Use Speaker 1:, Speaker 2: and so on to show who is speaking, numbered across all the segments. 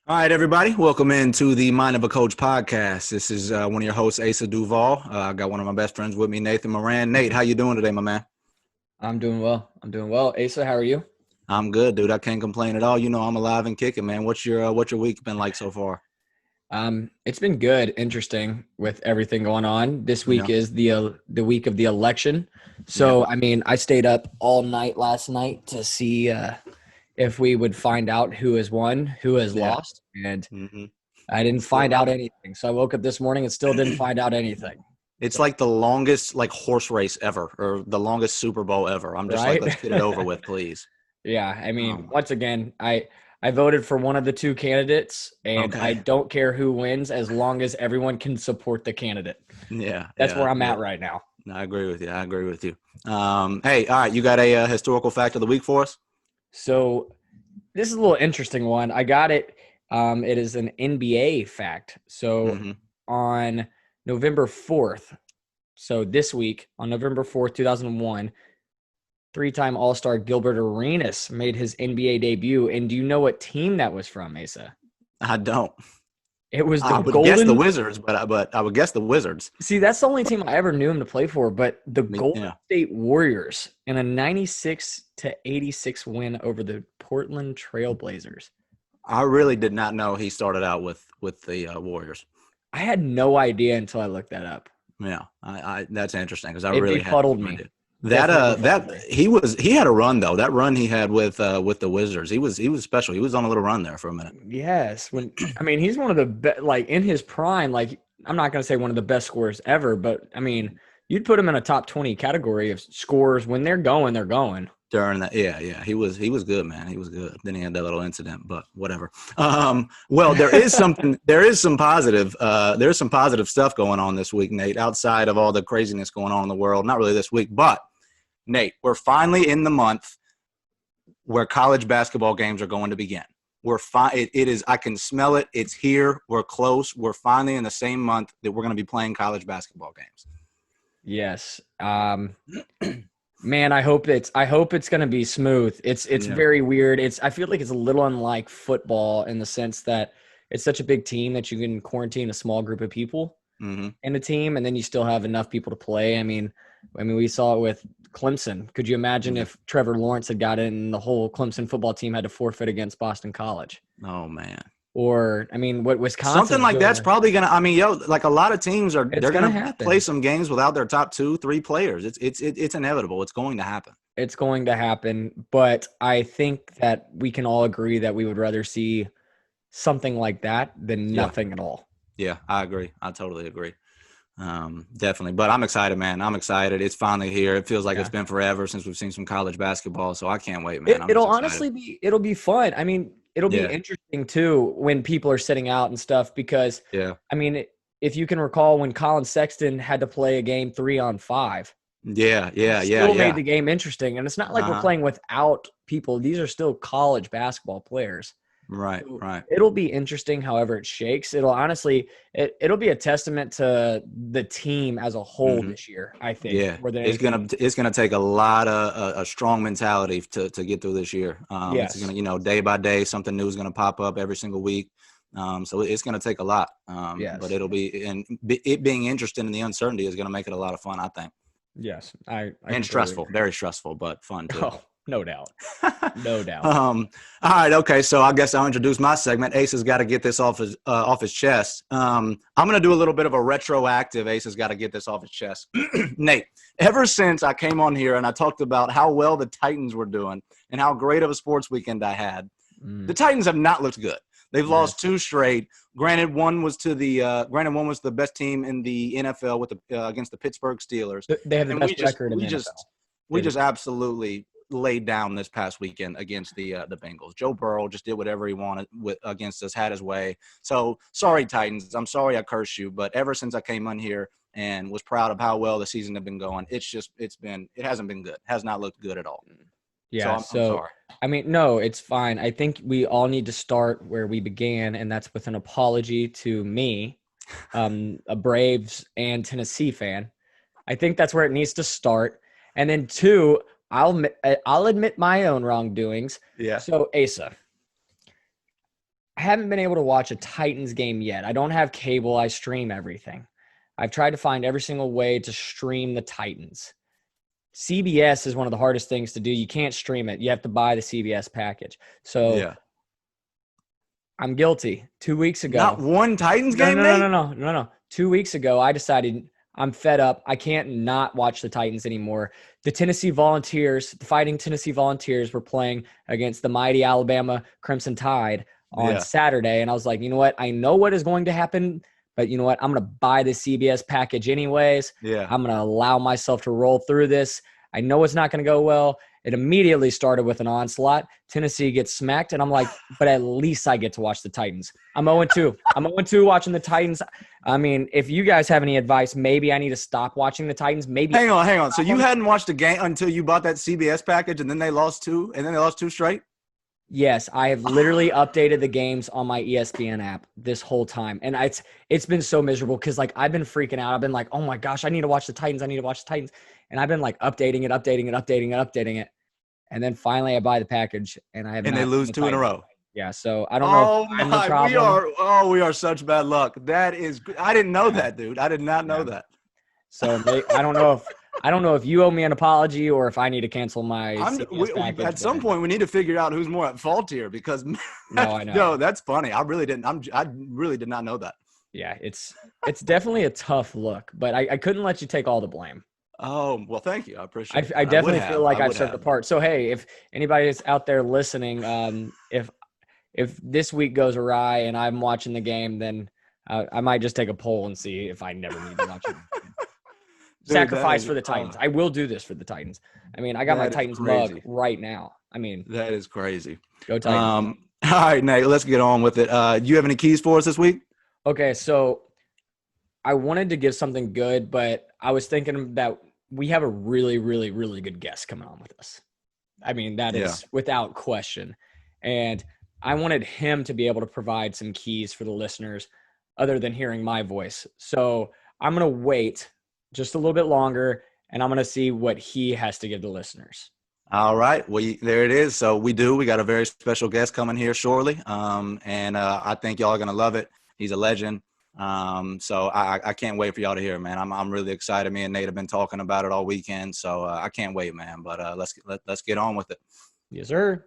Speaker 1: All right, everybody. Welcome into the Mind of a Coach podcast. This is one of your hosts, Asa Duval. I got one of my best friends with me, Nathan Moran. Nate, how you doing today, my man?
Speaker 2: I'm doing well. Asa, how are you?
Speaker 1: I'm good, dude. I can't complain at all. You know, I'm alive and kicking, man. What's your week been like so far?
Speaker 2: It's been good, interesting with everything going on. This
Speaker 1: Yeah,
Speaker 2: week is the week of the election.
Speaker 1: yeah,
Speaker 2: So, I stayed up all night last night to see if we would find out who has won, who has
Speaker 1: yeah.
Speaker 2: lost, and
Speaker 1: Mm-hmm.
Speaker 2: I didn't
Speaker 1: Still
Speaker 2: find out
Speaker 1: nothing.
Speaker 2: anything. So I woke up this morning and still didn't find out anything.
Speaker 1: It's
Speaker 2: So,
Speaker 1: like the longest like horse race ever, or the longest Super Bowl ever. I'm just like,
Speaker 2: right?
Speaker 1: let's get it over with, please.
Speaker 2: Yeah,
Speaker 1: Um,
Speaker 2: once again, I voted for one of the two candidates, and I
Speaker 1: okay.
Speaker 2: don't care who wins as long as everyone can support the candidate.
Speaker 1: Yeah,
Speaker 2: That's
Speaker 1: yeah,
Speaker 2: where I'm
Speaker 1: yeah.
Speaker 2: at right now.
Speaker 1: I agree with you. I agree with you. Hey, all right. You got a historical fact of the week for us?
Speaker 2: So this is a little interesting one. I got it. It is an NBA fact. So
Speaker 1: Mm-hmm.
Speaker 2: on November 4th, so this week on November 4th, 2001, three-time All-Star Gilbert Arenas made his NBA debut. And do you know what team that was from, Asa?
Speaker 1: I don't.
Speaker 2: It was the
Speaker 1: I would guess the
Speaker 2: Golden.
Speaker 1: Wizards, but I would guess the Wizards.
Speaker 2: See, that's the only team I ever knew him to play for, but the Golden
Speaker 1: Yeah,
Speaker 2: State Warriors in a 96-86 win over the Portland Trailblazers.
Speaker 1: I really did not know he started out with the Warriors.
Speaker 2: I had no idea until I looked that up.
Speaker 1: Yeah, I that's interesting because I
Speaker 2: It
Speaker 1: really had
Speaker 2: befuddled
Speaker 1: no
Speaker 2: me.
Speaker 1: idea. That
Speaker 2: Definitely befuddled
Speaker 1: that
Speaker 2: me.
Speaker 1: he had a run though. That run he had with the Wizards, he was special. He was on a little run there for a minute.
Speaker 2: Yes, he's one of the like in his prime. Like I'm not going to say one of the best scorers ever, but you'd put him in a top 20 category of scorers. When they're going, they're going.
Speaker 1: During that, yeah, he was good, man. He was good. Then he had that little incident, but whatever. Well, there is some positive, there's some positive stuff going on this week, Nate. Outside of all the craziness going on in the world, not really this week, but Nate, we're finally in the month where college basketball games are going to begin. We're fine. It is. I can smell it. It's here. We're close. We're finally in the same month that we're going to be playing college basketball games.
Speaker 2: Yes. Man, I hope it's going to be smooth. It's
Speaker 1: Yeah.
Speaker 2: very weird. I feel like it's a little unlike football in the sense that it's such a big team that you can quarantine a small group of people
Speaker 1: Mm-hmm.
Speaker 2: in a team, and then you still have enough people to play. I mean, we saw it with Clemson. Could you imagine
Speaker 1: Yeah.
Speaker 2: if Trevor Lawrence had got in and the whole Clemson football team had to forfeit against Boston College?
Speaker 1: Oh man.
Speaker 2: Or, what
Speaker 1: Something
Speaker 2: Wisconsin's
Speaker 1: like that's
Speaker 2: doing,
Speaker 1: probably gonna. I mean, like a lot of teams are.
Speaker 2: it's
Speaker 1: They're
Speaker 2: going to
Speaker 1: gonna play
Speaker 2: happen.
Speaker 1: some games without their top two, three players. It's inevitable. It's going to happen.
Speaker 2: It's going to happen. But I think that we can all agree that we would rather see something like that than
Speaker 1: Yeah.
Speaker 2: nothing at all.
Speaker 1: Yeah. I agree. I totally agree. Definitely. But I'm excited, man. I'm excited. It's finally here. It feels like it's
Speaker 2: Yeah.
Speaker 1: been forever since we've seen some college basketball. So I can't wait, man.
Speaker 2: It,
Speaker 1: I'm
Speaker 2: it'll
Speaker 1: just excited.
Speaker 2: honestly it'll be fun. It'll be
Speaker 1: Yeah.
Speaker 2: interesting too when people are sitting out and stuff because,
Speaker 1: Yeah.
Speaker 2: I mean, if you can recall when Colin Sexton had to play a game 3-on-5,
Speaker 1: Yeah.
Speaker 2: it
Speaker 1: Yeah. Yeah.
Speaker 2: still made
Speaker 1: Yeah.
Speaker 2: the game interesting. And it's not like we're
Speaker 1: Uh-huh.
Speaker 2: playing without people. These are still college basketball players.
Speaker 1: Right.
Speaker 2: So
Speaker 1: Right.
Speaker 2: it'll be interesting however it shakes. It'll be a testament to the team as a whole
Speaker 1: Hmm.
Speaker 2: this year, I think,
Speaker 1: Yeah.
Speaker 2: more than
Speaker 1: It's
Speaker 2: anything.
Speaker 1: gonna it's gonna take a lot of a strong mentality to get through this year. It's
Speaker 2: Yes.
Speaker 1: gonna day by day something new is gonna pop up every single week. So it's gonna take a lot. But
Speaker 2: Yes.
Speaker 1: it'll be it being interesting in the uncertainty is gonna make it a lot of fun, I think,
Speaker 2: Yes. I
Speaker 1: and
Speaker 2: completely
Speaker 1: stressful,
Speaker 2: agree.
Speaker 1: very stressful, but fun too.
Speaker 2: Oh, no doubt. No doubt.
Speaker 1: All right, okay. So I guess I'll introduce my segment. Ace has got to get this off his chest. I'm going to do a little bit of a retroactive. Ace has got to get this off his chest. Nate, ever since I came on here and I talked about how well the Titans were doing and how great of a sports weekend I had, the
Speaker 2: Mm,
Speaker 1: Titans have not looked good. They've lost
Speaker 2: yes.
Speaker 1: two straight. Granted, one was the best team in the NFL with against the Pittsburgh Steelers,
Speaker 2: They have the
Speaker 1: and
Speaker 2: best record in
Speaker 1: we
Speaker 2: the
Speaker 1: just
Speaker 2: NFL.
Speaker 1: we
Speaker 2: They do.
Speaker 1: just absolutely laid down this past weekend against the Bengals. Joe Burrow just did whatever he wanted against us, had his way. So sorry, Titans. I'm sorry I cursed you, but ever since I came on here and was proud of how well the season had been going, it hasn't been good. Has not looked good at all. So
Speaker 2: Yeah.
Speaker 1: I'm
Speaker 2: So,
Speaker 1: sorry.
Speaker 2: no, it's fine. I think we all need to start where we began, and that's with an apology to me, a Braves and Tennessee fan. I think that's where it needs to start. And then two, I'll admit my own wrongdoings.
Speaker 1: Yeah.
Speaker 2: So Asa, I haven't been able to watch a Titans game yet. I don't have cable. I stream everything. I've tried to find every single way to stream the Titans. CBS is one of the hardest things to do. You can't stream it. You have to buy the CBS package. So
Speaker 1: Yeah.
Speaker 2: I'm guilty. 2 weeks ago.
Speaker 1: Not one Titans game,
Speaker 2: No. 2 weeks ago, I decided I'm fed up. I can't not watch the Titans anymore. The Tennessee Volunteers, the Fighting Tennessee Volunteers, were playing against the mighty Alabama Crimson Tide on Saturday. And I was like, you know what? I know what is going to happen, but you know what? I'm going to buy the CBS package anyways.
Speaker 1: Yeah.
Speaker 2: I'm going to allow myself to roll through this. I know it's not going to go well. It immediately started with an onslaught. Tennessee gets smacked, and I'm like, but at least I get to watch the Titans. I'm 0-2. I'm 0-2 watching the Titans. I mean, if you guys have any advice, maybe I need to stop watching the Titans. Maybe.
Speaker 1: Hang on. So you hadn't watched a game until you bought that CBS package, and then they lost two straight?
Speaker 2: Yes, I have literally updated the games on my ESPN app this whole time. And it's been so miserable because, like, I've been freaking out. I've been like, oh, my gosh, I need to watch the Titans. And I've been, like, updating it. And then finally I buy the package, and I have
Speaker 1: and they lose two in a row.
Speaker 2: Yeah, so I don't know.
Speaker 1: Oh, my. We are such bad luck. That is – I didn't know that, dude. I did not know that.
Speaker 2: So I don't know if you owe me an apology or if I need to cancel my package.
Speaker 1: At some point, we need to figure out who's more at fault here because
Speaker 2: no, I know.
Speaker 1: No, that's funny. I really did not know that.
Speaker 2: Yeah, it's definitely a tough look, but I couldn't let you take all the blame.
Speaker 1: Oh, well, thank you. I appreciate it.
Speaker 2: I definitely feel like I served a part. So, hey, if anybody is out there listening, if this week goes awry and I'm watching the game, then I might just take a poll and see if I never need to watch it. Sacrifice for the Titans. I will do this for the Titans. I mean, I got my Titans mug right now. I mean,
Speaker 1: that is crazy.
Speaker 2: Go Titans.
Speaker 1: All right, Nate, let's get on with it. Do you have any keys for us this week?
Speaker 2: Okay, so I wanted to give something good, but I was thinking that we have a really, really, really good guest coming on with us. I mean, that is without question. And I wanted him to be able to provide some keys for the listeners other than hearing my voice. So I'm going to wait just a little bit longer, and I'm going to see what he has to give the listeners.
Speaker 1: All right. Well, there it is. So we got a very special guest coming here shortly. And I think y'all are going to love it. He's a legend. So I can't wait for y'all to hear it, man. I'm really excited. Me and Nate have been talking about it all weekend. So I can't wait, man. But let's get on with it.
Speaker 2: Yes, sir.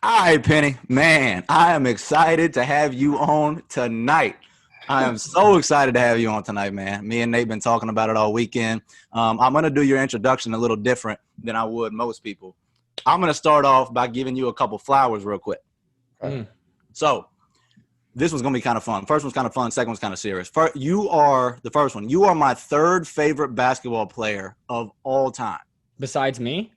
Speaker 1: All right, Penny, man, I am excited to have you on tonight. I am so excited to have you on tonight, man. Me and Nate been talking about it all weekend. I'm going to do your introduction a little different than I would most people. I'm going to start off by giving you a couple flowers real quick.
Speaker 2: Okay.
Speaker 1: So this one's going to be kind of fun. First one's kind of fun. Second one's kind of serious. You are the first one. You are my third favorite basketball player of all time.
Speaker 2: Besides me?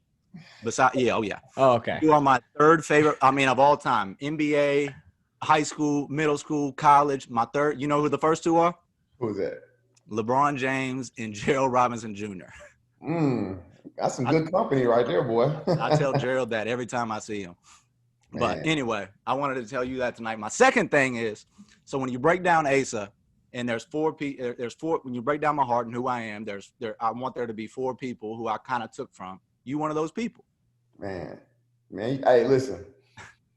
Speaker 1: Oh, yeah.
Speaker 2: Oh, okay.
Speaker 1: You are my third favorite, of all time. NBA, high school, middle school, college. My third, you know who the first two are?
Speaker 3: Who's that?
Speaker 1: LeBron James and Gerald Robinson Jr.
Speaker 3: That's some good company right there, boy.
Speaker 1: I tell Gerald that every time I see him. But anyway, I wanted to tell you that tonight. My second thing is, so when you break down Asa, and there's four, when you break down my heart and who I am, I want there to be four people who I kind of took from. You one of those people.
Speaker 3: Man, hey, listen.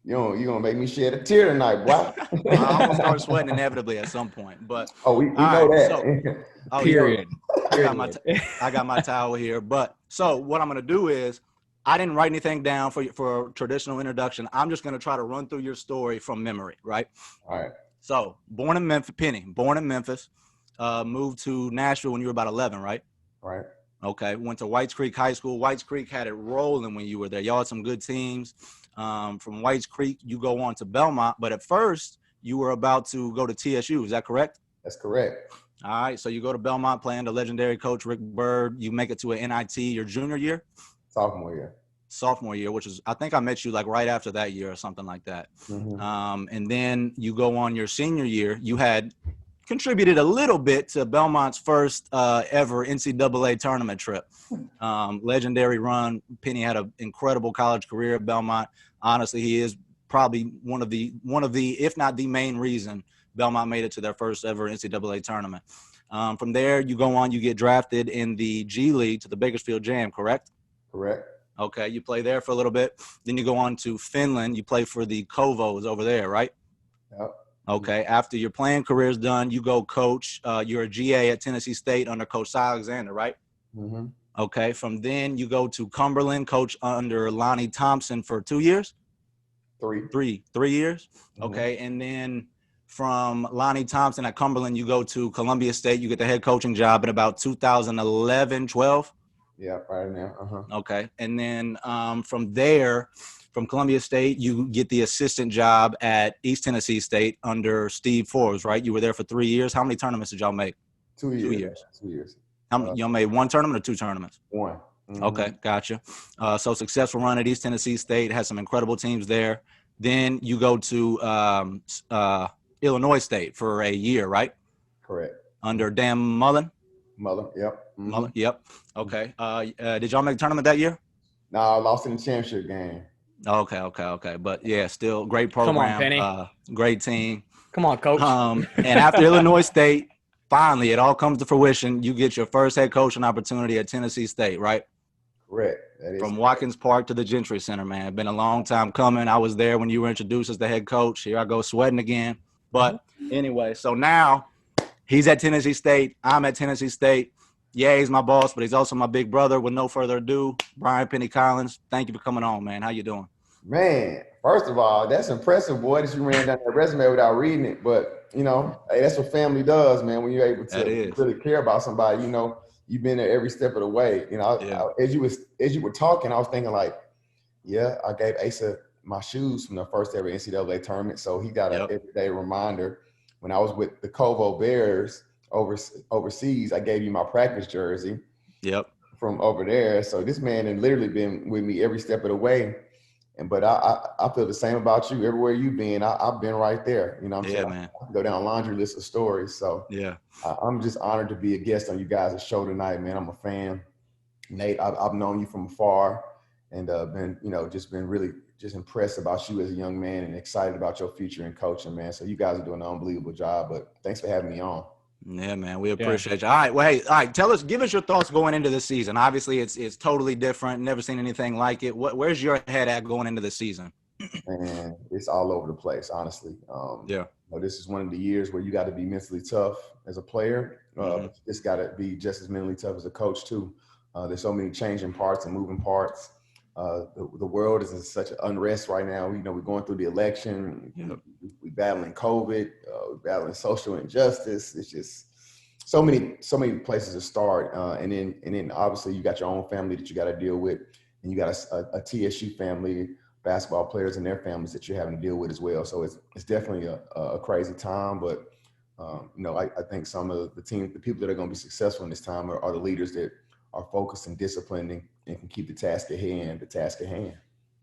Speaker 3: You're gonna make me shed a tear tonight, boy.
Speaker 1: I'm gonna start sweating inevitably at some point. But
Speaker 3: we know that.
Speaker 2: Period.
Speaker 1: I got my towel here. But so what I'm gonna do is, I didn't write anything down for a traditional introduction. I'm just gonna try to run through your story from memory, right?
Speaker 3: All right.
Speaker 1: So born in Memphis, moved to Nashville when you were about 11, right?
Speaker 3: Right.
Speaker 1: Okay. Went to Whites Creek High School. Whites Creek had it rolling when you were there. Y'all had some good teams. From Whites Creek, you go on to Belmont, but at first you were about to go to TSU. Is that correct?
Speaker 3: That's correct.
Speaker 1: All right. So you go to Belmont playing the legendary coach Rick Byrd. You make it to an NIT your junior year? Sophomore year, which is, I think I met you like right after that year or something like that.
Speaker 3: Mm-hmm.
Speaker 1: And then you go on your senior year. You had contributed a little bit to Belmont's first ever NCAA tournament trip. Legendary run. Penny had an incredible college career at Belmont. Honestly, he is probably one of the, if not the main reason Belmont made it to their first ever NCAA tournament. From there, you go on, you get drafted in the G League to the Bakersfield Jam, correct?
Speaker 3: Correct.
Speaker 1: Okay, you play there for a little bit. Then you go on to Finland. You play for the Kovos over there, right?
Speaker 3: Yep.
Speaker 1: Okay. After your playing career is done, you go coach. You're a GA at Tennessee State under Coach Cy Alexander, right?
Speaker 3: Mm-hmm.
Speaker 1: Okay. From then you go to Cumberland, coach under Lonnie Thompson for 2 years.
Speaker 3: 3.
Speaker 1: 3 years.
Speaker 3: Mm-hmm.
Speaker 1: Okay. And then from Lonnie Thompson at Cumberland, you go to Columbia State. You get the head coaching job in about 2011, 12.
Speaker 3: Yeah, right now. Uh-huh.
Speaker 1: Okay. And then from there, from Columbia State, you get the assistant job at East Tennessee State under Steve Forbes, right? You were there for 3 years. How many tournaments did y'all make?
Speaker 3: 2 years.
Speaker 1: 2 years.
Speaker 3: 2 years.
Speaker 1: How many, y'all made 1 tournament or 2 tournaments?
Speaker 3: 1. Mm-hmm.
Speaker 1: Okay, gotcha. So successful run at East Tennessee State, had some incredible teams there. Then you go to Illinois State for a year, right?
Speaker 3: Correct.
Speaker 1: Under Dan Mullen?
Speaker 3: Mullen, yep. Mm-hmm.
Speaker 1: Mullen, yep. Okay. Did y'all make a tournament that year?
Speaker 3: No, I lost in the championship game.
Speaker 1: Okay. But yeah, still great program.
Speaker 2: Come on, Penny.
Speaker 1: Great team.
Speaker 2: Come on, coach.
Speaker 1: And after Illinois State, finally, it all comes to fruition. You get your first head coaching opportunity at Tennessee State, right?
Speaker 3: Correct. That is
Speaker 1: From Watkins Park to the Gentry Center, man. Been a long time coming. I was there when you were introduced as the head coach. Here I go sweating again. But anyway, so now he's at Tennessee State. I'm at Tennessee State. Yeah, he's my boss, but he's also my big brother. With no further ado, Brian Penny Collins, thank you for coming on, man. How you doing?
Speaker 3: Man, first of all, that's impressive, boy, that you ran down that resume without reading it. But, you know, hey, that's what family does, man, when you're able to really care about somebody. You know, you've been there every step of the way. You know, as you were talking, I was thinking like, yeah, I gave Asa my shoes from the first ever NCAA tournament. So he got an everyday reminder. When I was with the Kovo Bears overseas, I gave you my practice jersey from over there. So this man had literally been with me every step of the way. But I feel the same about you. Everywhere you've been, I've been right there. You know what I'm saying?
Speaker 1: Man.
Speaker 3: I can go down a laundry list of stories. So I'm just honored to be a guest on you guys' show tonight, man. I'm a fan. Nate, I've known you from afar and been really just impressed about you as a young man and excited about your future in coaching, man. So you guys are doing an unbelievable job, but thanks for having me on.
Speaker 1: Yeah, man, we appreciate you. All right, well, hey, all right, give us your thoughts going into the season. Obviously, it's totally different. Never seen anything like it. Where's your head at going into the season?
Speaker 3: Man, it's all over the place, honestly. You know, this is one of the years where you got to be mentally tough as a player. It's got to be just as mentally tough as a coach too. There's so many changing parts and moving parts. The world is in such an unrest right now. You know, we're going through the election. We're battling COVID. We're battling social injustice. It's just so many places to start. And then obviously you got your own family that you got to deal with, and you got a TSU family, basketball players and their families that you're having to deal with as well. So it's definitely a crazy time. But you know, I think some of the people that are going to be successful in this time are the leaders that are focused and disciplined and can keep the task at hand.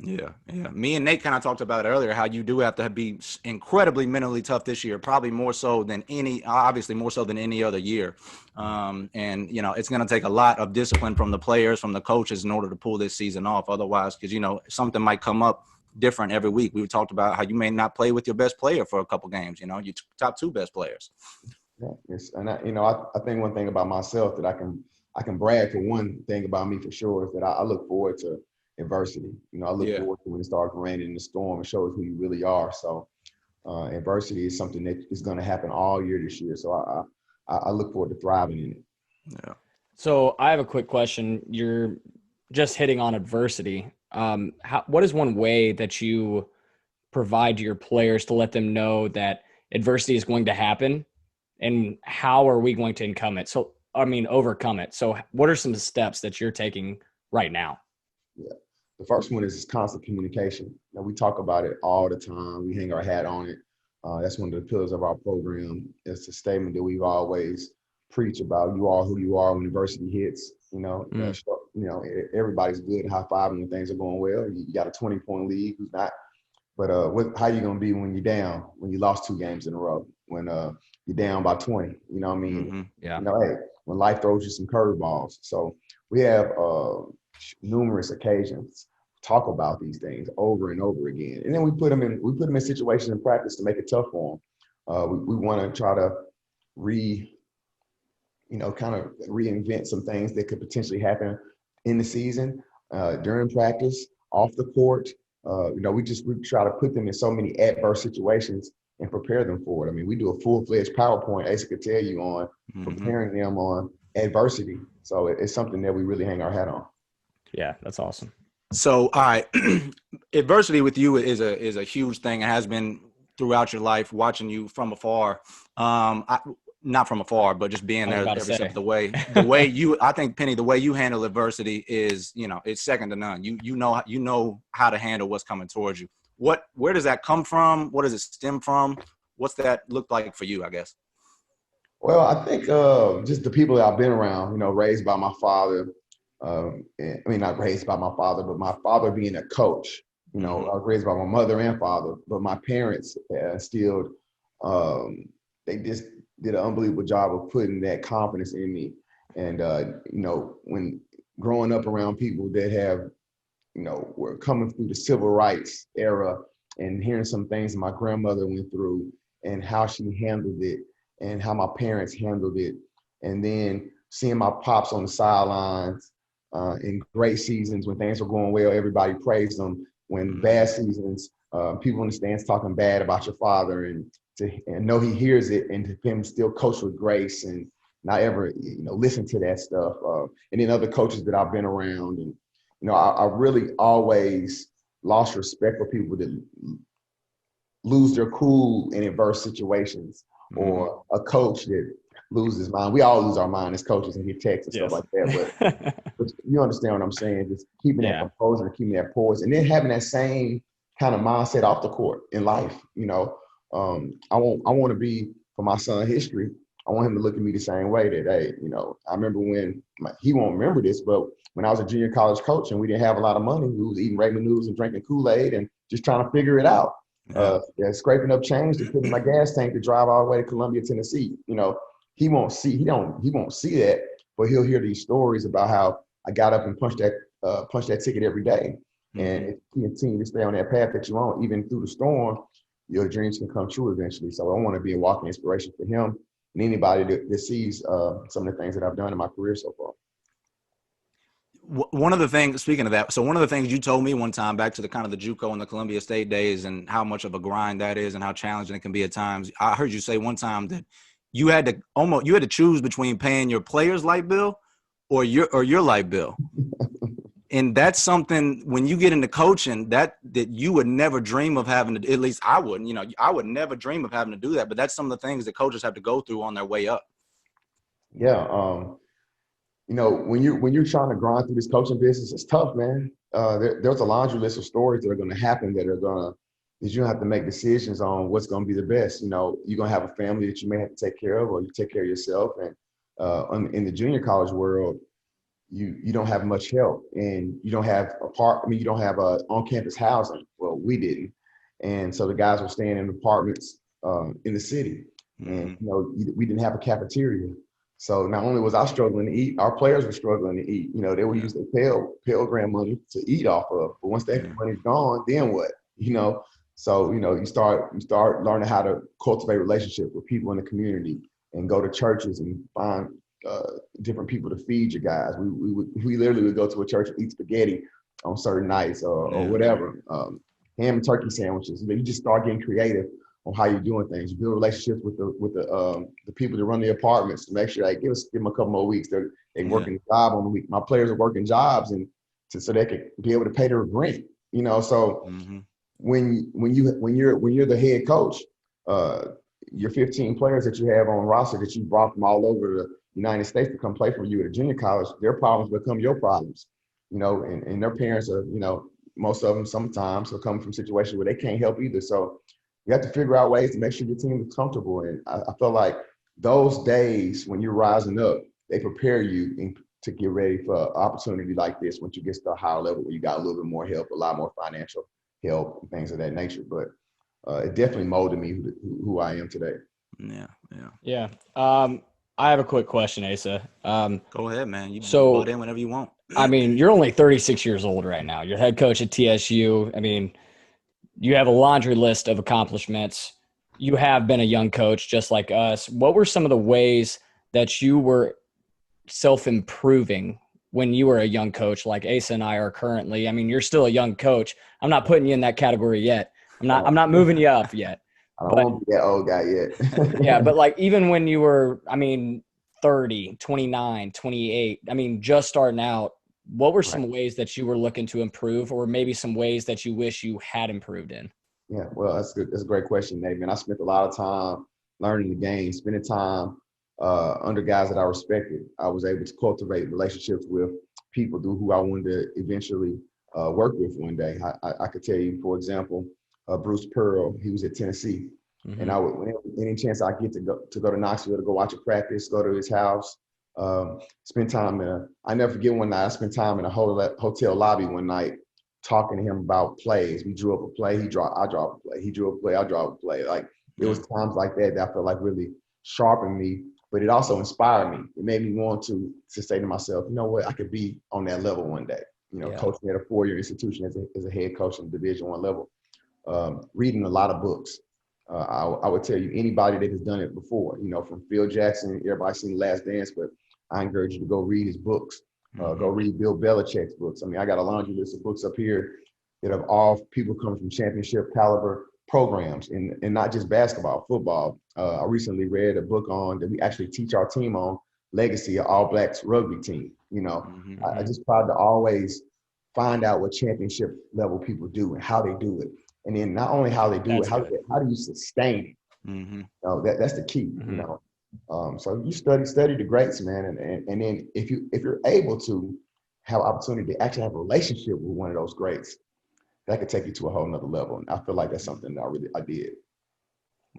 Speaker 3: Yeah.
Speaker 1: Me and Nate kind of talked about it earlier, how you do have to be incredibly mentally tough this year, probably more so than any other year. And, you know, it's going to take a lot of discipline from the players, from the coaches in order to pull this season off. Otherwise, because, you know, something might come up different every week. We talked about how you may not play with your best player for a couple games, you know, your top 2 best players.
Speaker 3: Yeah, yes. And I think one thing about myself that I can brag for, one thing about me for sure, is that I look forward to adversity. You know, I look forward to when it starts raining in the storm. It shows who you really are. So adversity is something that is going to happen all year this year. So I look forward to thriving in it.
Speaker 1: Yeah.
Speaker 2: So I have a quick question. You're just hitting on adversity. What is one way that you provide to your players to let them know that adversity is going to happen, and how are we going to overcome it? So what are some steps that you're taking right now?
Speaker 3: Yeah. The first one is constant communication. Now, we talk about it all the time. We hang our hat on it. That's one of the pillars of our program. It's a statement that we've always preached about. You are who you are when adversity hits. You know, everybody's good, high-fiving when things are going well. You got a 20-point lead, who's not. But how you going to be when you're down, when you lost 2 games in a row, when you're down by 20? You know what I mean?
Speaker 1: Mm-hmm.
Speaker 2: Yeah.
Speaker 3: You know, hey, when life throws you some curveballs. So we have numerous occasions talk about these things over and over again, and then we put them in situations in practice to make it tough for them. We want to try to reinvent some things that could potentially happen in the season. during practice, off the court. We try to put them in so many adverse situations and prepare them for it. I mean, we do a full-fledged PowerPoint, Asa could tell you, on preparing them on adversity. So it's something that we really hang our hat on.
Speaker 2: Yeah, that's awesome.
Speaker 1: So, all right, adversity with you is a huge thing. It has been throughout your life, watching you from afar. Not from afar, but just being there every step of the way. I think, Penny, the way you handle adversity is, it's second to none. You know how to handle what's coming towards you. Where does that come from? What does it stem from? What's that look like for you, I guess?
Speaker 3: Well, I think just the people that I've been around, raised by my father. Not raised by my father, but my father being a coach. I was raised by my mother and father, but my parents instilled, they just did an unbelievable job of putting that confidence in me. And, when growing up around people that have, were coming through the civil rights era and hearing some things that my grandmother went through and how she handled it and how my parents handled it. And then seeing my pops on the sidelines in great seasons when things were going well, everybody praised them. When bad seasons, people in the stands talking bad about your father, and know he hears it, and to him still coach with grace and not ever, listen to that stuff. And then other coaches that I've been around, and I really always lost respect for people that lose their cool in adverse situations, or a coach that loses his mind. We all lose our mind as coaches and get texts and stuff like that. But you understand what I'm saying? Just keeping that composure and keeping that poise, and then having that same kind of mindset off the court in life. I want to be, for my son, history. I want him to look at me the same way that, hey, I remember when he won't remember this, but when I was a junior college coach and we didn't have a lot of money, we was eating ramen noodles and drinking Kool-Aid and just trying to figure it out. Scraping up change to put in my gas tank to drive all the way to Columbia, Tennessee. He won't see that, but he'll hear these stories about how I got up and punched that ticket every day. And if you continue to stay on that path that you want, even through the storm, your dreams can come true eventually. So I want to be a walking inspiration for him and anybody that sees some of the things that I've done in my career so far.
Speaker 1: One of the things, speaking of that, so one of the things you told me one time, back to the kind of the JUCO and the Columbia State days and how much of a grind that is and how challenging it can be at times. I heard you say one time that you had to choose between paying your player's light bill or your light bill. And that's something, when you get into coaching, that you would never dream of having to, at least I wouldn't, I would never dream of having to do that. But that's some of the things that coaches have to go through on their way up.
Speaker 3: Yeah. When you're trying to grind through this coaching business, it's tough, man. There's a laundry list of stories that are going to happen that you have to make decisions on what's going to be the best. You're going to have a family that you may have to take care of, or you take care of yourself. And in the junior college world, you don't have much help, and you don't have you don't have on-campus housing. Well, we didn't. And so the guys were staying in apartments in the city, and we didn't have a cafeteria. So not only was I struggling to eat, our players were struggling to eat. They would use their Pell Grant money to eat off of. But once that money's gone, then what? So you start learning how to cultivate relationships with people in the community and go to churches and find different people to feed your guys. We literally would go to a church and eat spaghetti on certain nights or whatever. Ham and turkey sandwiches. You just start getting creative on how you're doing things. You build relationships with the people that run the apartments to make sure, give them a couple more weeks. They working a job on the week. My players are working jobs so they could be able to pay their rent. So when you're the head coach, your 15 players that you have on roster that you brought from all over the United States to come play for you at a junior college, their problems become your problems. And their parents are, most of them sometimes will come from situations where they can't help either. So you have to figure out ways to make sure your team is comfortable. And I feel like those days when you're rising up, they prepare you to get ready for an opportunity like this once you get to the higher level where you got a little bit more help, a lot more financial help, and things of that nature. But it definitely molded me who I am today.
Speaker 2: Yeah. I have a quick question, Asa.
Speaker 1: Go ahead, man. You butt in whenever you want.
Speaker 2: You're only 36 years old right now. You're head coach at TSU. You have a laundry list of accomplishments. You have been a young coach just like us. What were some of the ways that you were self-improving when you were a young coach, like Asa and I are currently. I mean, you're still a young coach. I'm not putting you in that category yet. I'm not moving you up yet.
Speaker 3: I don't want to be that old guy yet.
Speaker 2: Yeah, but like even when you were, I mean, 30, 29, 28, I mean, just starting out, what were some ways that you were looking to improve, or maybe some ways that you wish you had improved in?
Speaker 3: Yeah, well, that's good. That's a great question, Nate. Man, I spent a lot of time learning the game, spending time under guys that I respected. I was able to cultivate relationships with people who I wanted to eventually work with one day. I could tell you, for example, Bruce Pearl. He was at Tennessee, and I would, any chance I get to go to Knoxville to go watch a practice, go to his house, spend time I never forget one night I spent time in a hotel lobby one night talking to him about plays. We drew up a play, I draw a play. He drew a play, I draw a play. Like it was times like that I felt like really sharpened me, but it also inspired me. It made me want to say to myself, you know what, I could be on that level one day. You know, coaching at a 4-year institution as a head coach in the Division I level, reading a lot of books. I would tell you anybody that has done it before, you know, from Phil Jackson, everybody's seen The Last Dance, but I encourage you to go read his books. Go read Bill Belichick's books. I mean, I got a laundry list of books up here that have all people coming from championship caliber programs and not just basketball, football. I recently read a book on that we actually teach our team on, Legacy, of All Blacks rugby team. You know, I just tried to always find out what championship level people do and how they do it. And then not only how they do it, how do you sustain it? You know, that's the key, you know. So you study the greats, man, and then if you're able to have opportunity to actually have a relationship with one of those greats, that could take you to a whole nother level. And I feel like that's something that I did.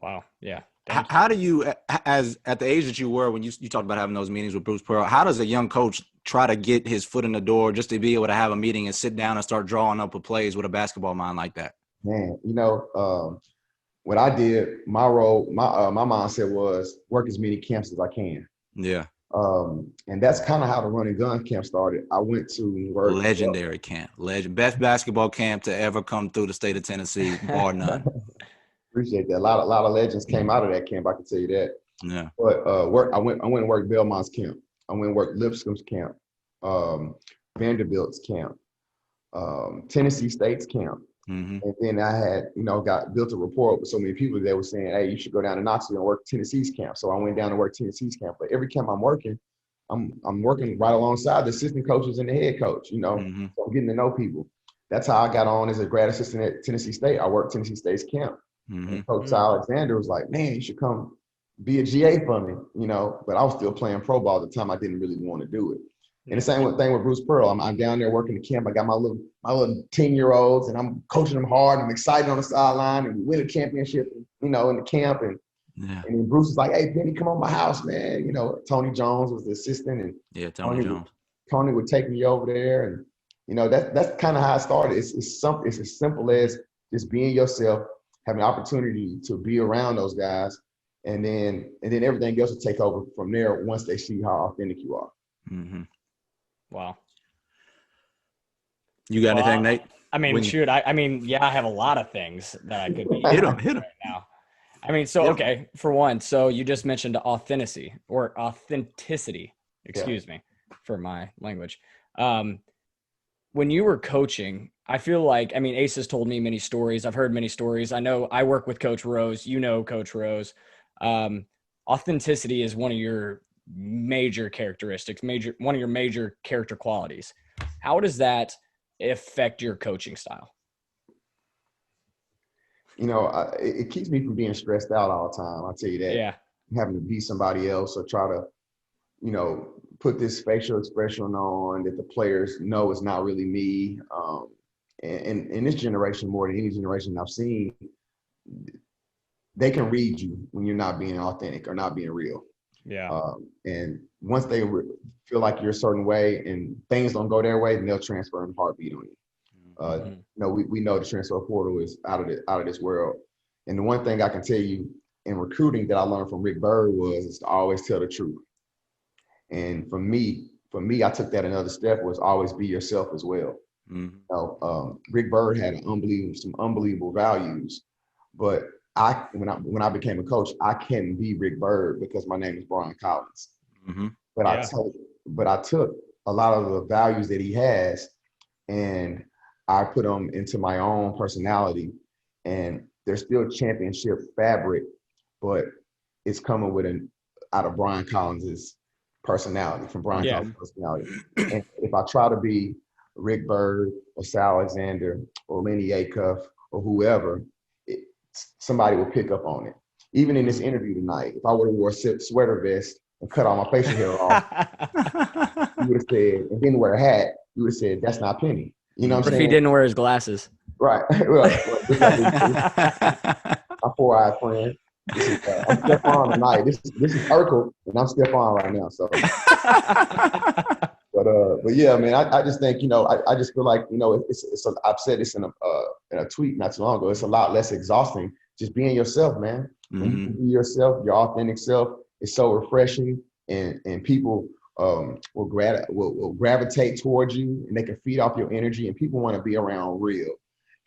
Speaker 2: Wow. Yeah.
Speaker 1: How do you, as at the age that you were when you talked about having those meetings with Bruce Pearl, how does a young coach try to get his foot in the door just to be able to have a meeting and sit down and start drawing up plays with a basketball mind like that?
Speaker 3: Man, you know, what I did, my role, my mindset was work as many camps as I can.
Speaker 1: Yeah.
Speaker 3: And that's kind of how the run and gun camp started. I went to work.
Speaker 1: Legendary camp. Best basketball camp to ever come through the state of Tennessee, bar none.
Speaker 3: Appreciate that. A lot of legends came out of that camp, I can tell you that.
Speaker 1: Yeah.
Speaker 3: But I went and worked Belmont's camp. I went and worked Lipscomb's camp, Vanderbilt's camp, Tennessee State's camp. And then I had, you know, built a rapport with so many people that were saying, hey, you should go down to Knoxville and work Tennessee's camp. So I went down and worked Tennessee's camp. But every camp I'm working, I'm working right alongside the assistant coaches and the head coach, you know, so I'm getting to know people. That's how I got on as a grad assistant at Tennessee State. I worked Tennessee State's camp. And Coach Alexander was like, man, you should come be a GA for me, you know, but I was still playing pro ball at the time. I didn't really want to do it. And the same thing with Bruce Pearl. I'm down there working the camp. I got my little 10-year-olds, and I'm coaching them hard. I'm excited on the sideline, and we win a championship, you know, in the camp. And then Bruce is like, "Hey, Benny, come on my house, man." You know, Tony Jones was the assistant, and
Speaker 1: Tony Jones.
Speaker 3: Tony would take me over there, and you know, that's kind of how I started. It's as simple as just being yourself, having the opportunity to be around those guys, and then everything else will take over from there once they see how authentic you are.
Speaker 2: Wow.
Speaker 1: You got anything, Nate?
Speaker 2: I mean, shoot. I mean, yeah, I have a lot of things that I could be
Speaker 1: hit them
Speaker 2: right now. I mean, so okay, for one, so you just mentioned authenticity. Excuse me for my language. When you were coaching, I feel like, I mean, Ace has told me many stories. I've heard many stories. I know I work with Coach Rose. You know Coach Rose. Authenticity is one of your major characteristics, one of your major character qualities. How does that affect your coaching style?
Speaker 3: You know, it keeps me from being stressed out all the time. I'll tell you that. Yeah. Having to be somebody else or try to, you know, put this facial expression on that the players know is not really me. And in this generation, more than any generation I've seen, they can read you when you're not being authentic or not being real. Yeah. And once they feel like you're a certain way and things don't go their way, then they'll transfer in a heartbeat on you. You know, we know the transfer portal is out of this world. And the one thing I can tell you in recruiting that I learned from Rick Byrd is to always tell the truth. And for me, I took that another step, was always be yourself as well. You know, Rick Byrd had some unbelievable values, but when I became a coach, I couldn't be Rick Byrd because my name is Brian Collins. But I took a lot of the values that he has, and I put them into my own personality, and there's still championship fabric, but it's coming out of Brian Collins's personality, from Brian Collins' personality. And if I try to be Rick Bird or Sal Alexander or Lenny Acuff or whoever, somebody will pick up on it. Even in this interview tonight, if I would have wore a sweater vest and cut all my facial hair off, you would have said, and didn't wear a hat, you would have said, that's not Penny. You know what I'm saying?
Speaker 2: If he didn't wear his glasses.
Speaker 3: Right. Well, my four-eyed friend. I'm Stephon tonight. This is Urkel, and I'm Stephon right now. So, but yeah, man, I just think, I just feel like, I've said this in a tweet not too long ago. It's a lot less exhausting just being yourself, man. When you can be yourself, your authentic self, it's so refreshing, and people will gravitate towards you, and they can feed off your energy, and people want to be around real.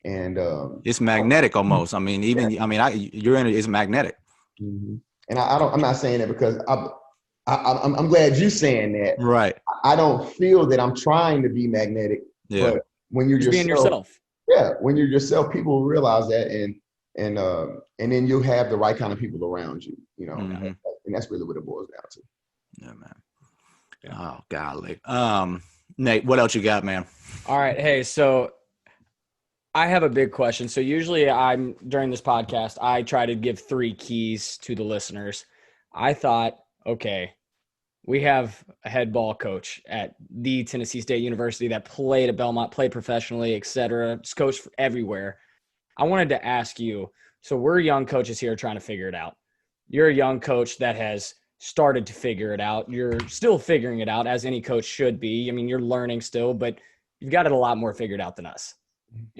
Speaker 3: And
Speaker 1: it's magnetic almost. I mean, your energy is magnetic.
Speaker 3: Mm-hmm. And I'm not saying that because I'm glad you're saying that.
Speaker 1: Right.
Speaker 3: I don't feel that I'm trying to be magnetic.
Speaker 1: Yeah.
Speaker 3: But when you're
Speaker 2: just being yourself.
Speaker 3: Yeah. When you're yourself, people will realize that, and then you'll have the right kind of people around you. And that's really what it boils down to.
Speaker 1: Yeah, man. Yeah. Oh, golly. Nate, what else you got, man?
Speaker 2: All right. Hey, so I have a big question. So usually during this podcast, I try to give 3 keys to the listeners. I thought, okay, we have a head ball coach at the Tennessee State University that played at Belmont, played professionally, et cetera, just coached everywhere. I wanted to ask you, so we're young coaches here trying to figure it out. You're a young coach that has started to figure it out. You're still figuring it out, as any coach should be. I mean, you're learning still, but you've got it a lot more figured out than us.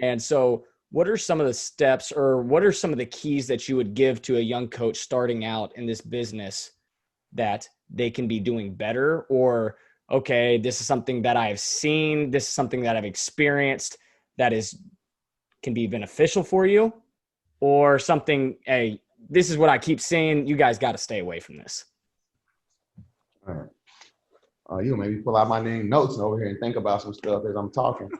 Speaker 2: And so what are some of the steps, or what are some of the keys that you would give to a young coach starting out in this business that they can be doing better? Or, okay, this is something that I've seen, this is something that I've experienced that can be beneficial for you, or something, hey, this is what I keep seeing, you guys got to stay away from this.
Speaker 3: All right. You maybe pull out my name notes over here and think about some stuff as I'm talking.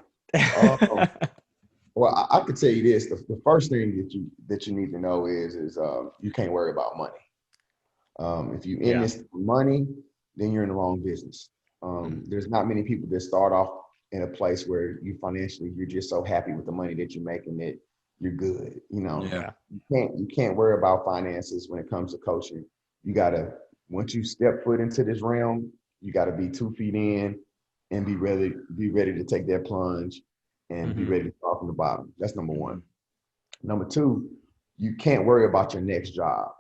Speaker 3: Well, I could tell you this: the first thing that you need to know is you can't worry about money. If you're in this for money, then you're in the wrong business. There's not many people that start off in a place where you're just so happy with the money that you're making that you're good. You can't worry about finances when it comes to coaching. You gotta, once you step foot into this realm, you gotta be 2 feet in and be ready to take that plunge and be ready to start from the bottom. That's number 1. Number 2, you can't worry about your next job.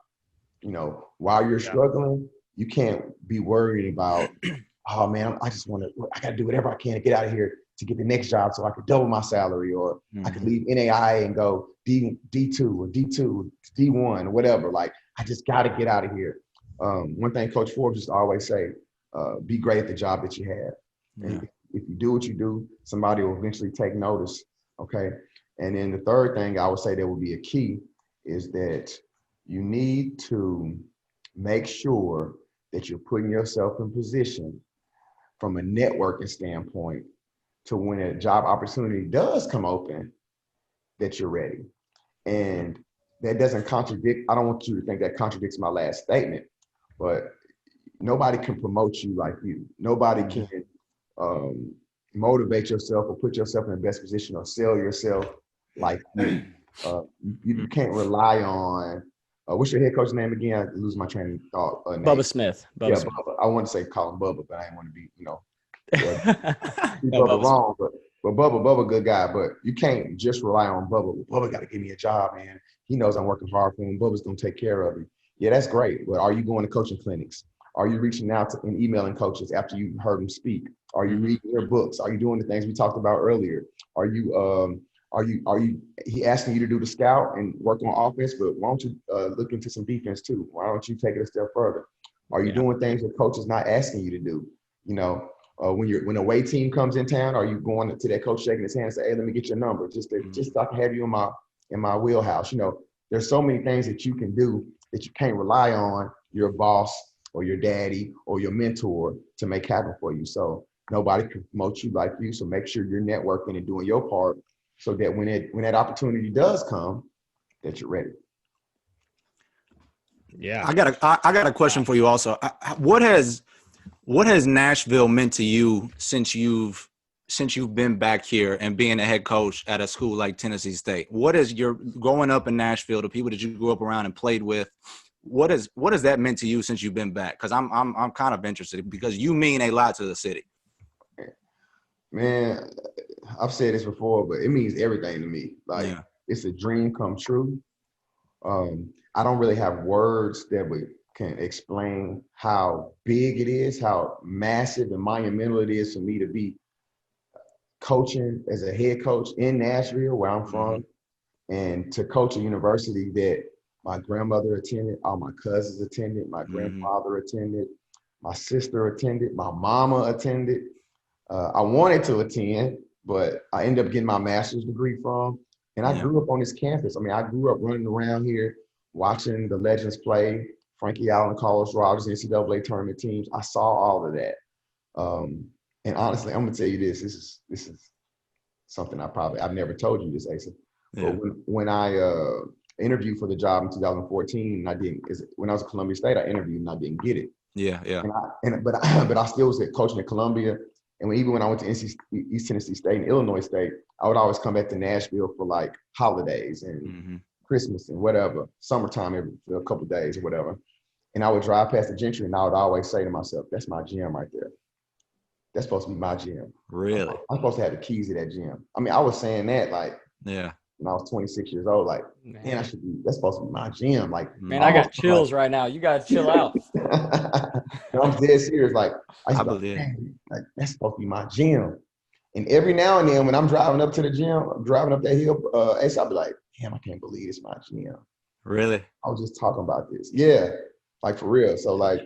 Speaker 3: While you're struggling, you can't be worried about, oh man, I got to do whatever I can to get out of here to get the next job so I could double my salary, or I could leave NAI and go D2 or D2, D1 or whatever. Like, I just got to get out of here. One thing Coach Forbes used to always say, be great at the job that you have. And if you do what you do, somebody will eventually take notice, okay? And then the third thing I would say that would be a key is that you need to make sure that you're putting yourself in position from a networking standpoint to when a job opportunity does come open, that you're ready. And that doesn't contradict, I don't want you to think that contradicts my last statement, but nobody can promote you like you. Nobody can motivate yourself or put yourself in the best position or sell yourself like you. You can't rely on, what's your head coach's name again? I lose my train of thought.
Speaker 2: Bubba Smith.
Speaker 3: Bubba. I want to say call him Bubba, but I didn't want to be, Bubba wrong. But Bubba, good guy. But you can't just rely on Bubba. Bubba got to give me a job, man. He knows I'm working hard for him. Bubba's going to take care of me. Yeah, that's great. But are you going to coaching clinics? Are you reaching out to and emailing coaches after you heard them speak? Are you reading their books? Are you doing the things we talked about earlier? Are you he asking you to do the scout and work on offense, but why don't you look into some defense too? Why don't you take it a step further? Are you doing things that coach is not asking you to do? When a away team comes in town, are you going to that coach shaking his hand and say, hey, let me get your number, just so I can have you in my wheelhouse? There's so many things that you can do that you can't rely on your boss or your daddy or your mentor to make happen for you. So nobody can promote you like you. So make sure you're networking and doing your part so that when that opportunity does come, that you're ready.
Speaker 2: Yeah.
Speaker 1: I got a question for you also. What has Nashville meant to you since you've been back here and being a head coach at a school like Tennessee State? What is your growing up in Nashville, the people that you grew up around and played with? What has that meant to you since you've been back? Because I'm kind of interested because you mean a lot to the city.
Speaker 3: Man, I've said this before, but it means everything to me. Like it's a dream come true. I don't really have words that can explain how big it is, how massive and monumental it is for me to be coaching as a head coach in Nashville, where I'm from, and to coach a university that my grandmother attended, all my cousins attended, my grandfather attended, my sister attended, my mama attended. I wanted to attend, but I ended up getting my master's degree from. And I grew up on this campus. I mean, I grew up running around here, watching the legends play, Frankie Allen, Carlos Rogers, NCAA tournament teams. I saw all of that. And honestly, I'm gonna tell you this. This is something I've never told you this, Asa.
Speaker 1: Yeah.
Speaker 3: But when I interviewed for the job in 2014, when I was at Columbia State, I interviewed and I didn't get it.
Speaker 1: Yeah.
Speaker 3: But I still was coaching at Columbia. And even when I went to East Tennessee State and Illinois State, I would always come back to Nashville for like holidays and Christmas and whatever, summertime every a couple of days or whatever. And I would drive past the Gentry and I would always say to myself, that's my gym right there. That's supposed to be my gym.
Speaker 1: Really?
Speaker 3: I'm supposed to have the keys to that gym. I mean, I was saying that like when I was 26 years old, like, man, that's supposed to be my gym. Like,
Speaker 2: man, I got chills right now. You guys chill out.
Speaker 3: I'm dead serious. Like, I believe like, that's supposed to be my gym. And every now and then when I'm driving up to the gym, I'm driving up that hill, I'll be like, damn, I can't believe it's my gym.
Speaker 1: Really?
Speaker 3: I was just talking about this. Yeah, like for real. So like,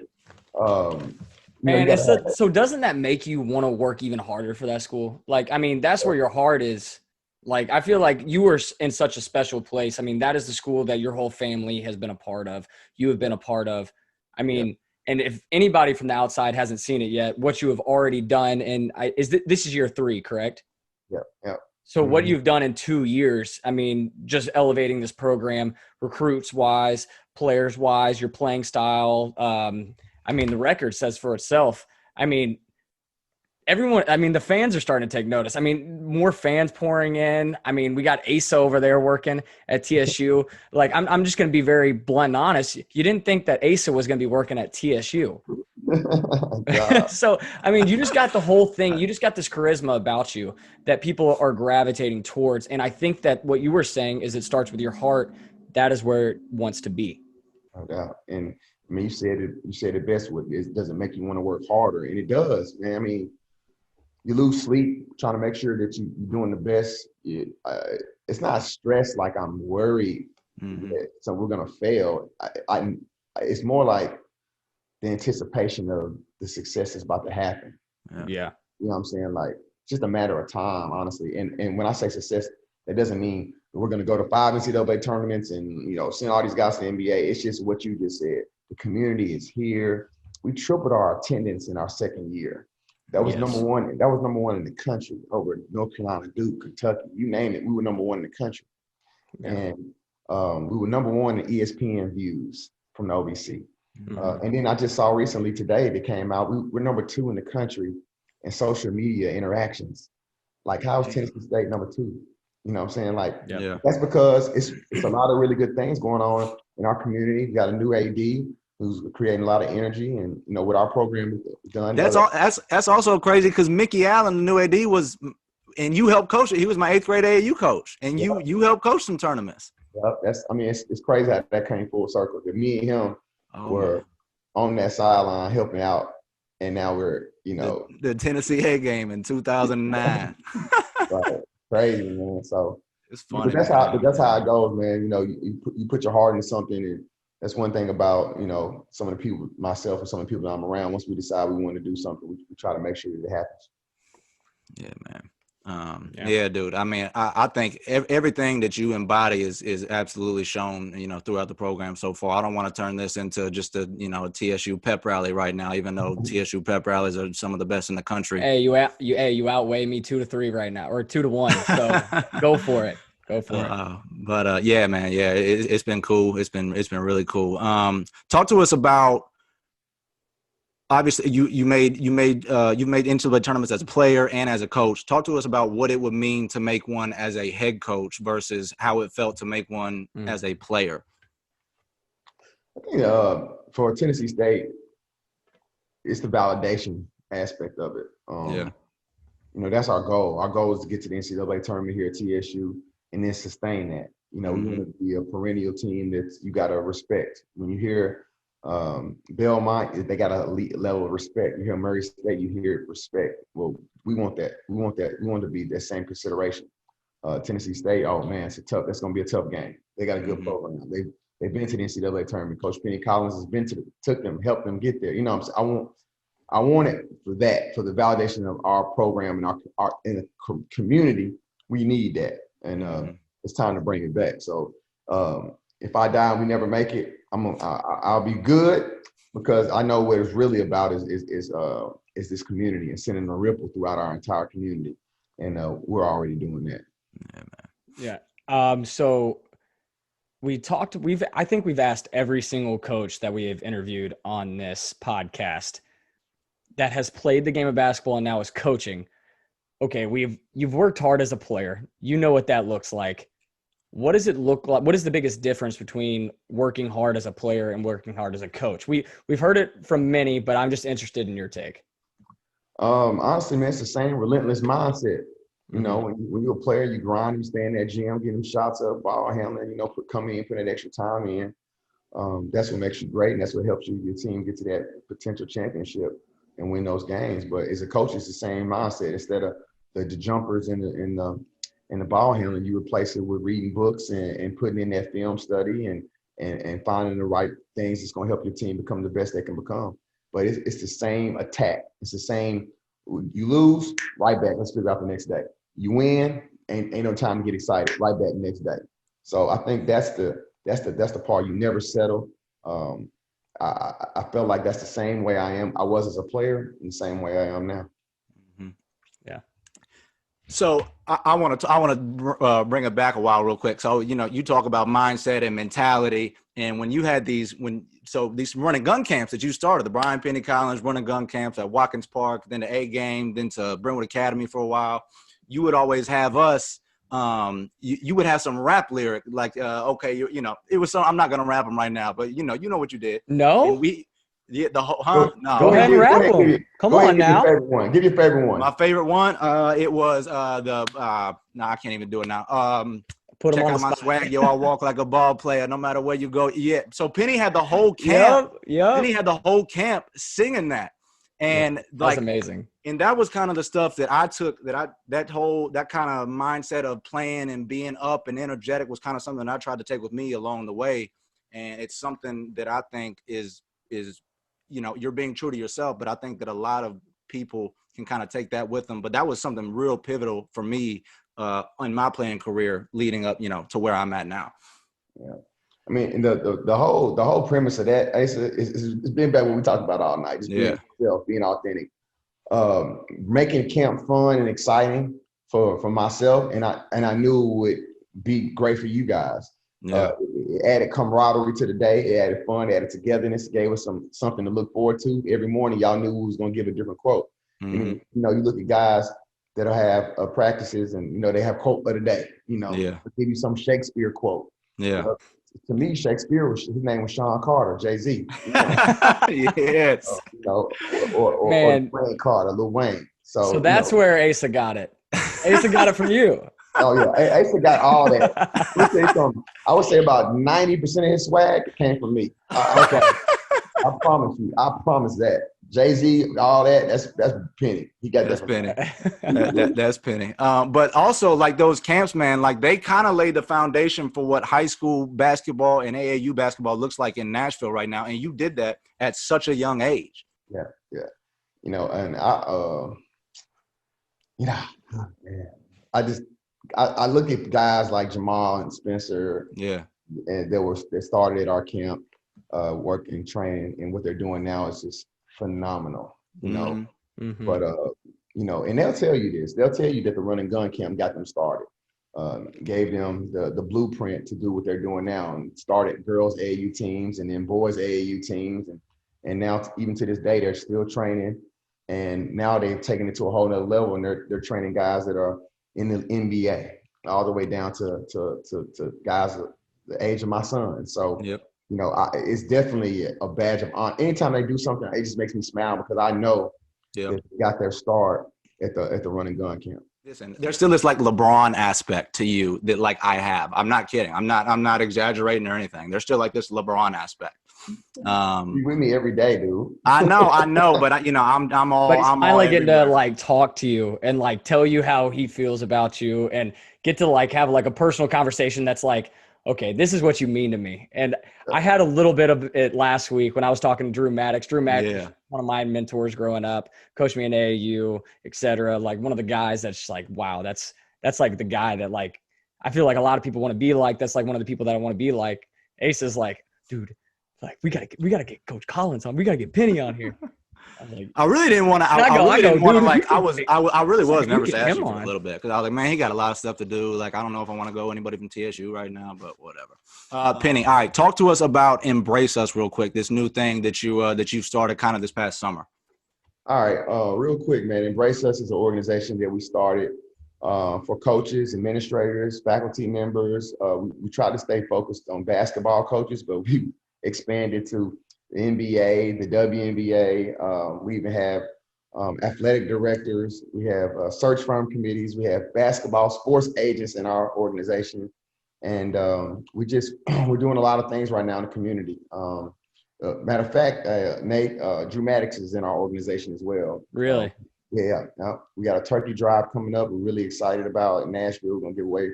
Speaker 2: man, so doesn't that make you want to work even harder for that school? Like, I mean, that's where your heart is. Like, I feel like you were in such a special place. I mean, that is the school that your whole family has been a part of. You have been a part of. I mean, and if anybody from the outside hasn't seen it yet, what you have already done, and this is year 3, correct?
Speaker 3: Yeah.
Speaker 2: So what you've done in 2 years, I mean, just elevating this program, recruits-wise, players-wise, your playing style. I mean, the record says for itself. I mean, the fans are starting to take notice. I mean, more fans pouring in. I mean, we got Asa over there working at TSU. Like, I'm just going to be very blunt and honest. You didn't think that Asa was going to be working at TSU. So, I mean, you just got the whole thing. You just got this charisma about you that people are gravitating towards. And I think that what you were saying is it starts with your heart. That is where it wants to be.
Speaker 3: No doubt. And I mean, you said it best with it. Does it make you want to work harder? And it does, man. I mean, you lose sleep trying to make sure that you're doing the best. It's not stress like I'm worried so we're going to fail. It's more like the anticipation of the success is about to happen.
Speaker 2: Yeah.
Speaker 3: You know what I'm saying? Like, it's just a matter of time, honestly. And when I say success, that doesn't mean we're going to go to 5 NCAA tournaments and, send all these guys to the NBA. It's just what you just said. The community is here. We tripled our attendance in our second year. That was number one. That was number one in the country over North Carolina, Duke, Kentucky, you name it. We were number one in the country. Yeah. And we were number one in ESPN views from the OVC. And then I just saw recently today that came out, we're number 2 in the country in social media interactions. Like, how is Tennessee State number 2? You know what I'm saying? Like, that's because it's a lot of really good things going on in our community. We got a new AD who's creating a lot of energy, and what our program has done.
Speaker 1: That's also crazy because Mickey Allen, the new AD, was, and you helped coach it. He was my 8th grade AAU coach, and you helped coach some tournaments.
Speaker 3: Yeah, it's crazy how that came full circle. That me and him were on that sideline helping out, and now we're
Speaker 1: the Tennessee A game in 2009.
Speaker 3: Right. Crazy, man. So
Speaker 1: it's funny.
Speaker 3: But that's how it goes, man. You put your heart into something, and that's one thing about, some of the people, myself and some of the people that I'm around, once we decide we want to do something, we try to make sure that it happens.
Speaker 1: Yeah, man. Yeah, dude. I mean, I think everything that you embody is absolutely shown, throughout the program so far. I don't want to turn this into just a TSU pep rally right now, even though TSU pep rallies are some of the best in the country.
Speaker 2: Hey, you outweigh me 2-3 right now, or 2-1. So go for it. Go for it.
Speaker 1: But yeah, man. Yeah, it's been cool. It's been really cool. Talk to us about. Obviously, you made NCAA tournaments as a player and as a coach. Talk to us about what it would mean to make one as a head coach versus how it felt to make one as a player.
Speaker 3: I think for Tennessee State, it's the validation aspect of it. That's our goal. Our goal is to get to the NCAA tournament here at TSU and then sustain that. We want to be a perennial team that you got to respect. When you hear Belmont, they got an elite level of respect. You hear Murray State, you hear respect. Well, we want that. We want to be that same consideration. Tennessee State, oh man, that's going to be a tough game. They got a good program. They've been to the NCAA tournament. Coach Penny Collins has been took them, helped them get there. I want it for that, for the validation of our program and our in the community. We need that, and it's time to bring it back. So if I die and we never make it, I'll be good, because I know what it's really about is this community and sending a ripple throughout our entire community, and we're already doing that.
Speaker 1: Yeah, man.
Speaker 2: Yeah. So I think we've asked every single coach that we have interviewed on this podcast that has played the game of basketball and now is coaching. Okay, you've worked hard as a player. You know what that looks like. What does it look like? What is the biggest difference between working hard as a player and working hard as a coach? We've heard it from many, but I'm just interested in your take.
Speaker 3: Honestly, man, it's the same relentless mindset. When you're a player, you grind, you stay in that gym, get them shots up, ball handling, come in, put that extra time in. That's what makes you great, and that's what helps your team get to that potential championship and win those games. But as a coach, it's the same mindset. Instead of the jumpers and the ball handling, you replace it with reading books and putting in that film study and finding the right things that's going to help your team become the best they can become. But it's the same attack. It's the same. You lose, right back. Let's figure out the next day. You win, ain't no time to get excited. Right back next day. So I think that's the part. You never settle. I felt like that's the same way I was as a player, and the same way I am now.
Speaker 2: Yeah.
Speaker 1: So I want to bring it back a while real quick. So you talk about mindset and mentality, and when you had these run and gun camps that you started, the Brian Penny Collins run and gun camps at Watkins Park, then the A game, then to Brentwood Academy for a while, you would always have us. You would have some rap lyric like, okay, it was some. I'm not gonna rap them right now, but you know what you did.
Speaker 2: No.
Speaker 1: And the whole, no.
Speaker 2: Go ahead and rap them. Come on now.
Speaker 3: Give your favorite one.
Speaker 1: My favorite one, it was no, I can't even do it now.
Speaker 2: Put
Speaker 1: check
Speaker 2: out
Speaker 1: my swag, yo, I walk like a ball player, no matter where you go. Yeah. So Penny had the whole camp.
Speaker 2: Yep.
Speaker 1: Penny had the whole camp singing that, and
Speaker 2: that's amazing.
Speaker 1: And that was kind of the stuff that I took. That kind of mindset of playing and being up and energetic was kind of something I tried to take with me along the way, and it's something that I think is you're being true to yourself, but I think that a lot of people can kind of take that with them. But that was something real pivotal for me in my playing career leading up, to where I'm at now.
Speaker 3: Yeah. I mean, the whole premise of that, it's been back what we talked about all night. Just being yourself, being authentic, making camp fun and exciting for myself. And I knew it would be great for you guys.
Speaker 1: Yeah.
Speaker 3: It added camaraderie to the day. It added fun. It added togetherness. It gave us something to look forward to. Every morning, y'all knew we was going to give a different quote.
Speaker 1: Mm-hmm.
Speaker 3: And, you look at guys that'll have practices and, they have quote of the day,
Speaker 1: Yeah.
Speaker 3: give you some Shakespeare quote.
Speaker 1: Yeah.
Speaker 3: To me, Shakespeare, his name was Sean Carter, Jay-Z.
Speaker 1: Yes.
Speaker 3: Or Wayne Carter, Lil Wayne. So
Speaker 2: that's where Asa got it. Asa got it from you.
Speaker 3: Oh, yeah. Asa got all that. I would say about 90% of his swag came from me. Okay. I promise you. I promise that. Jay-Z, all that, that's Penny. He got
Speaker 1: that's
Speaker 3: that.
Speaker 1: Penny. That's Penny. But also, like, those camps, man, like, they kind of laid the foundation for what high school basketball and AAU basketball looks like in Nashville right now. And you did that at such a young age.
Speaker 3: Yeah. And I Man, I look at guys like Jamal and Spencer.
Speaker 1: Yeah.
Speaker 3: And they started at our camp, working, training, and what they're doing now is just phenomenal. You know, but and they'll tell you this. They'll tell you that the run and gun camp got them started, gave them the blueprint to do what they're doing now, and started girls AAU teams and then boys AAU teams, and now even to this day they're still training, and now they've taken it to a whole nother level, and they're training guys that are in the NBA all the way down to guys the age of my son. So, it's definitely a badge of honor. Anytime they do something, it just makes me smile because I know that they got their start at the run and gun camp.
Speaker 1: Listen, there's still this like LeBron aspect to you that like I have. I'm not kidding. I'm not exaggerating or anything. There's still like this LeBron aspect.
Speaker 3: You with me every day, dude.
Speaker 1: I know, but I'm all.
Speaker 2: But he's
Speaker 1: I'm
Speaker 2: finally
Speaker 1: all
Speaker 2: getting
Speaker 1: everywhere.
Speaker 2: to like talk to you and like tell you how he feels about you and get to like have like a personal conversation that's like, okay, this is what you mean to me. And I had a little bit of it last week when I was talking to Drew Maddox. Drew Maddox, one of my mentors growing up, coached me in AAU, et cetera. Like one of the guys that's just like, wow, that's like the guy that like, I feel like a lot of people want to be like. That's like one of the people that I want to be like. Asa's like, dude, like we gotta get Coach Collins on. We gotta get Penny on here. Like,
Speaker 1: I really didn't want to. I really was nervous to ask you for a little bit because I was like, man, he got a lot of stuff to do. Like, I don't know if I want to go anybody from TSU right now, but whatever. Penny, all right, talk to us about Embrace Us real quick. This new thing that you started kind of this past summer.
Speaker 3: All right, real quick, man. Embrace Us is an organization that we started for coaches, administrators, faculty members. We try to stay focused on basketball coaches, but we expanded to the NBA, the WNBA. We even have athletic directors. We have search firm committees. We have basketball sports agents in our organization. And we're doing a lot of things right now in the community. Matter of fact, Nate, Drew Maddox is in our organization as well.
Speaker 2: Really?
Speaker 3: Yeah. We got a turkey drive coming up. We're really excited about in Nashville. We're going to give away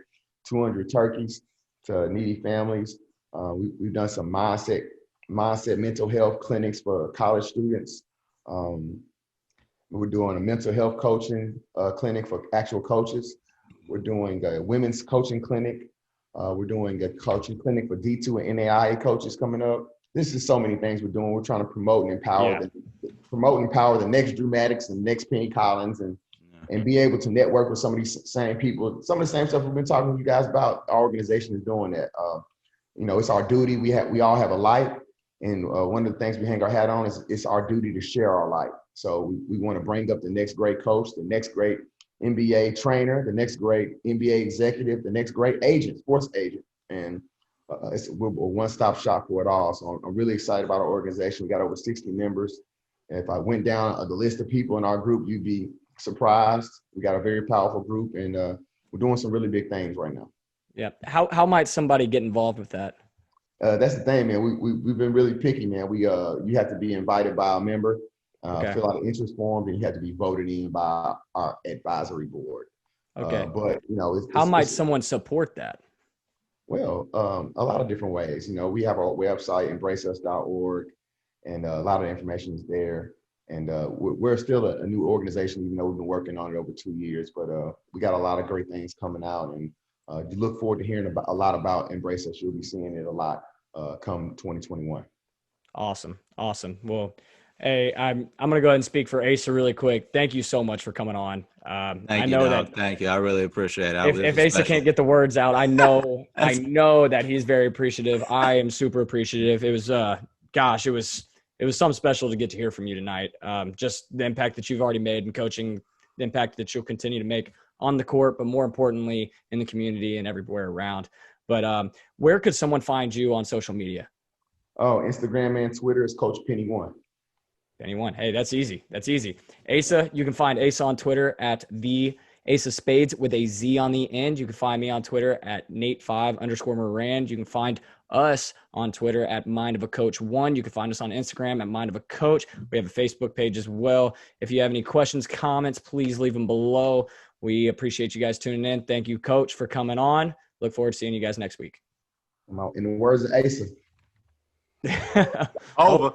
Speaker 3: 200 turkeys to needy families. We've done some mindset mental health clinics for college students. We're doing a mental health coaching clinic for actual coaches. We're doing a women's coaching clinic. We're doing a coaching clinic for D2 and NAIA coaches coming up. This is so many things we're doing. We're trying to promote and empower the next Drew Maddox and the next Penny Collins and be able to network with some of these same people. Some of the same stuff we've been talking to you guys about. Our organization is doing that. It's our duty. We all have a light. And one of the things we hang our hat on is it's our duty to share our light. So we want to bring up the next great coach, the next great NBA trainer, the next great NBA executive, the next great agent, sports agent. And we're a one-stop shop for it all. So I'm really excited about our organization. We got over 60 members. And if I went down the list of people in our group, you'd be surprised. We got a very powerful group, and we're doing some really big things right now.
Speaker 2: Yeah. How might somebody get involved with that?
Speaker 3: That's the thing, man. We've been really picky, man. You have to be invited by a member, fill out an interest form, and you have to be voted in by our advisory board.
Speaker 2: Okay.
Speaker 3: But
Speaker 2: how might someone support that?
Speaker 3: Well, a lot of different ways. We have our website, embraceus.org, and a lot of information is there. And we're still a new organization, even though we've been working on it over 2 years. But we got a lot of great things coming out, and you look forward to hearing a lot about Embrace Us. You'll be seeing it a lot come 2021.
Speaker 2: Awesome. Well, hey, I'm going to go ahead and speak for Asa really quick. Thank you so much for coming on.
Speaker 1: Thank you. I really appreciate it.
Speaker 2: If Asa can't get the words out, I know that he's very appreciative. I am super appreciative. It was, it was something special to get to hear from you tonight. Just the impact that you've already made in coaching, the impact that you'll continue to make on the court, but more importantly in the community and everywhere around. But where could someone find you on social media?
Speaker 3: Oh, Instagram and Twitter is Coach Penny1.
Speaker 2: Penny1. Hey, that's easy. Asa, you can find Asa on Twitter at the Asa Spades with a Z on the end. You can find me on Twitter at Nate5_Morand. You can find us on Twitter at MindOfACoach1. You can find us on Instagram at MindOfACoach. We have a Facebook page as well. If you have any questions, comments, please leave them below. We appreciate you guys tuning in. Thank you, Coach, for coming on. Look forward to seeing you guys next week.
Speaker 3: In the words of Asa.
Speaker 1: Over.